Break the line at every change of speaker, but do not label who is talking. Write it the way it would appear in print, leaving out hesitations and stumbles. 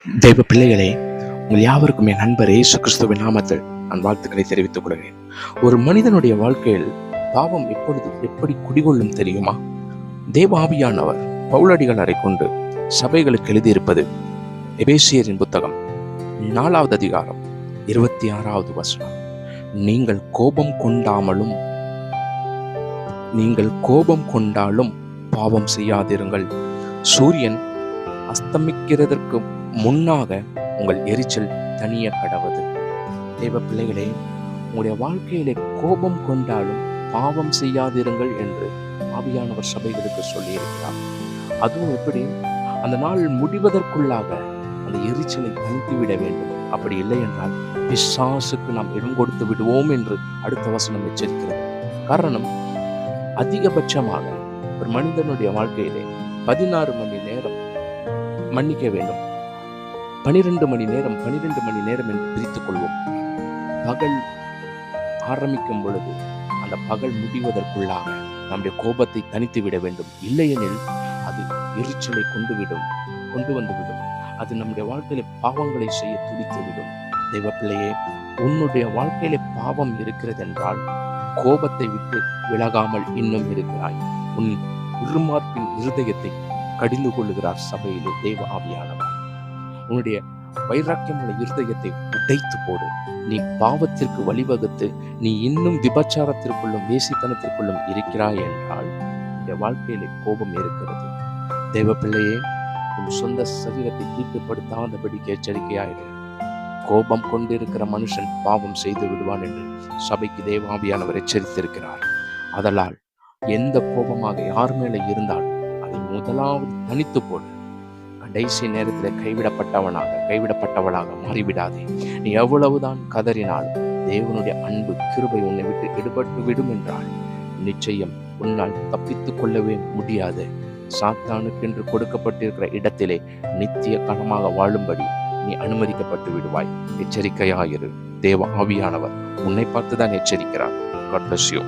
தெய்வ பிள்ளைகளே, உங்கள் யாவருக்கும் என் நண்பர் இயேசு கிறிஸ்துவின் நாமத்தில் நான் வாழ்த்துக்களை தெரிவித்துக் கொள்கிறேன். ஒரு மனிதனுடைய வாழ்க்கையில் பாவம் எப்படி குடிகொள்ளும் தெரியுமா? தேவ ஆவியானவர் பவுலடிகளாரை கொண்டு சபைகளுக்கு எழுதியிருப்பது எபேசியரின் புத்தகம் 4வது அதிகாரம் 26வது வசனம். நீங்கள் கோபம் கொண்டாலும் பாவம் செய்யாதிருங்கள். சூரியன் அஸ்தமிக்கிறதற்கு முன்னாக உங்கள் எரிச்சல் தனிய கடவது. தேவ பிள்ளைகளே, உங்களுடைய வாழ்க்கையிலே கோபம் கொண்டாலும் பாவம் செய்யாதிருங்கள் என்று ஆவியானவர் சபைகளுக்கு சொல்லியிருக்கிறார். அதுவும் எப்படி? அந்த நாள் முடிவதற்குள்ளாக அந்த எரிச்சலை தனித்து விட வேண்டும். அப்படி இல்லை என்றால் பிசாசுக்கு நாம் இடம் கொடுத்து விடுவோம் என்று அடுத்த வசனம் எச்சரிக்கிறது. காரணம், அதிகபட்சமாக ஒரு மனிதனுடைய வாழ்க்கையிலே 16 மணி நேரம் மன்னிக்க வேண்டும். 12 மணி நேரம் என்று பிரித்துக் கொள்வோம். பகல் ஆரம்பிக்கும் பொழுது அந்த பகல் முடிவதற்குள்ளாக நம்முடைய கோபத்தை தனித்து விட வேண்டும். இல்லையெனில் அது எரிச்சலை கொண்டு வந்துவிடும். அது நம்முடைய வாழ்க்கையில பாவங்களை செய்ய துடித்துவிடும். தெய்வ பிள்ளையே, உன்னுடைய வாழ்க்கையில பாவம் இருக்கிறது என்றால் கோபத்தை விட்டு விலகாமல் இன்னும் இருக்கிறாய். உன் இருமார்பின் இருதயத்தை கடிந்து கொள்ளுகிறார் சபையிலே தேவ ஆவியானவர். உன்னுடைய வைராக்கியமுள்ள இருதயத்தை உடைத்து போடு. நீ பாவத்திற்கு வழிவகுத்து நீ இன்னும் விபச்சாரத்திற்குள்ளும் வேசித்தனத்திற்குள்ளும் இருக்கிறாய் என்றால் இந்த வாழ்க்கையிலே கோபம் இருக்கிறது. தேவ பிள்ளையே, உன் சொந்த சரீரத்தை தீட்டுப்படுத்தாதபடிக்கு எச்சரிக்கையாயிரு. கோபம் கொண்டிருக்கிற மனுஷன் பாவம் செய்து விடுவான் என்று சபைக்கு தேவ ஆவியானவர் எச்சரித்திருக்கிறார். அதனால் எந்த கோபமாக யார் மேல இருந்தாலும் அதை முதலாவது தனித்து போடு. கடைசி நேரத்தில் கைவிடப்பட்டவளாக மாறிவிடாதே. நீ எவ்வளவுதான் கதறினாலும் தேவனுடைய அன்பு கிருபை உன்னை விட்டு எடுபட்டு விடும் என்றால் நிச்சயம் உன்னால் தப்பித்துக் கொள்ளவே முடியாது. சாத்தானுக்கென்று கொடுக்கப்பட்டிருக்கிற இடத்திலே நித்திய காலமாக வாழும்படி நீ அனுமதிக்கப்பட்டு விடுவாய். எச்சரிக்கையாயிரு. தேவ ஆவியானவர் உன்னை பார்த்துதான் எச்சரிக்கிறார். God bless you.